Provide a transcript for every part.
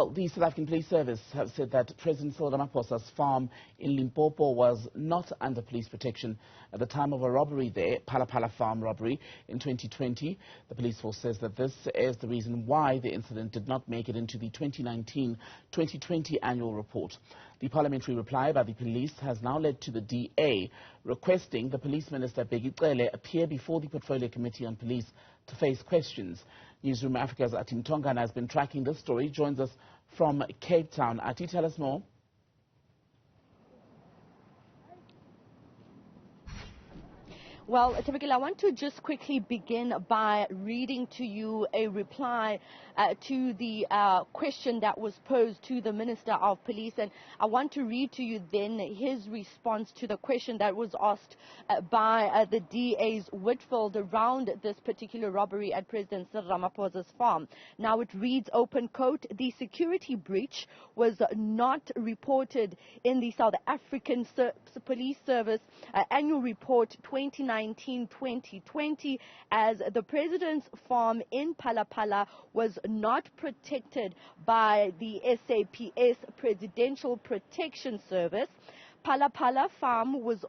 Well, the South African Police Service have said that President Cyril Ramaphosa's farm in Limpopo was not under police protection at the time of a robbery there, Phala Phala Farm robbery in 2020. The police force says that this is the reason why the incident did not make it into the 2019-2020 annual report. The parliamentary reply by the police has now led to the DA requesting the Police Minister Bheki Cele appear before the Portfolio Committee on Police to face questions. Newzroom Africa's Athi Mtongana has been tracking this story, joins us from Cape Town. Athi, tell us more. Well, typically, I want to just quickly begin by reading to you a reply to the question that was posed to the Minister of Police. And I want to read to you then his response to the question that was asked by the DA's Whitfield around this particular robbery at President Cyril Ramaphosa's farm. Now it reads, open quote, the security breach was not reported in the South African Police Service annual report 2019-2020 as the President's farm in Phala Phala was not protected by the SAPS Presidential Protection Service. Phala Phala Farm was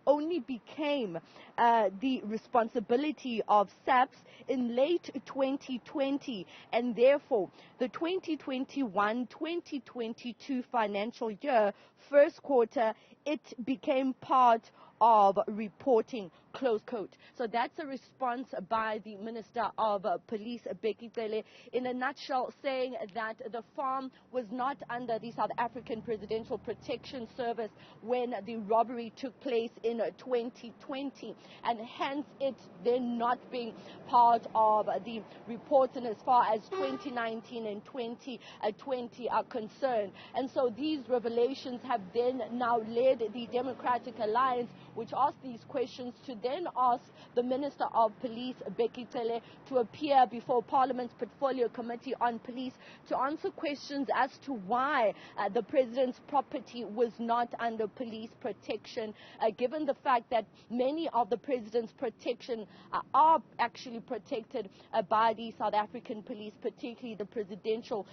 only became the responsibility of SAPS in late 2020, and therefore the 2021-2022 financial year first quarter it became part of reporting, close quote. So that's a response by the Minister of Police, Bheki Cele, in a nutshell, saying that the farm was not under the South African Presidential Protection Service when the robbery took place in 2020, and hence it then not being part of the reports in as far as 2019 and 2020 are concerned. And so these revelations have then now led the Democratic Alliance, which asked these questions, to then ask the Minister of Police, Bheki Cele, to appear before Parliament's Portfolio Committee on Police to answer questions as to why the President's property was not under police protection, given the fact that many of the President's protection are actually protected by the South African Police, particularly the Presidential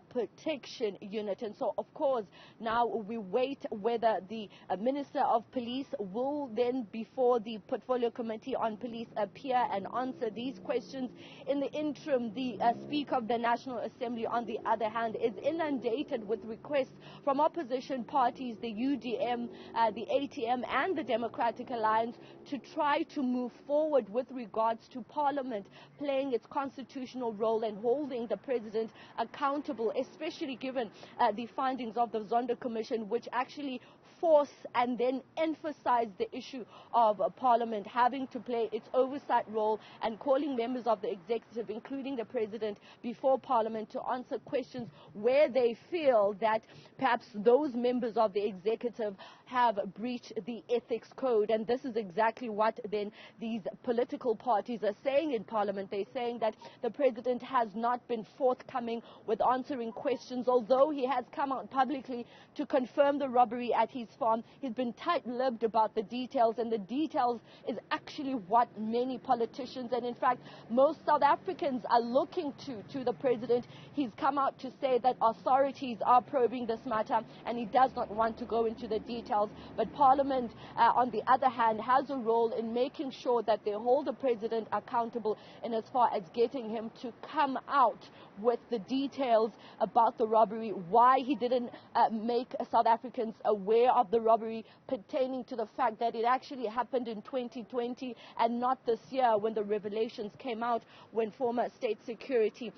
Protection Unit. And so, of course, now we wait whether the Minister of Police will then before the Portfolio Committee on Police appear and answer these questions. In the interim, the Speaker of the National Assembly, on the other hand, is inundated with requests from opposition parties, the UDM, the ATM and the Democratic Alliance, to try to move forward with regards to Parliament playing its constitutional role and holding the President accountable, especially given the findings of the Zondo Commission, which actually force and then emphasize the issue of Parliament having to play its oversight role and calling members of the executive, including the President, before Parliament to answer questions where they feel that perhaps those members of the executive have breached the ethics code. And this is exactly what then these political parties are saying in Parliament. They're saying that the President has not been forthcoming with answering questions, although he has come out publicly to confirm the robbery at his farm. He's been tight-lipped about the details, and the details is actually what many politicians and in fact most South Africans are looking to the President. He's come out to say that authorities are probing this matter and he does not want to go into the details, but Parliament on the other hand has a role in making sure that they hold the President accountable in as far as getting him to come out with the details about the robbery, why he didn't make South Africans aware of the robbery, pertaining to the fact that it actually happened in 2020 and not this year, when the revelations came out when former State Security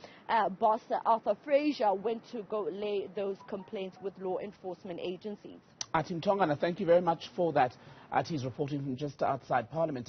boss Arthur Fraser went to go lay those complaints with law enforcement agencies. Athi Mtongana, thank you very much for that. Ati's reporting from just outside Parliament.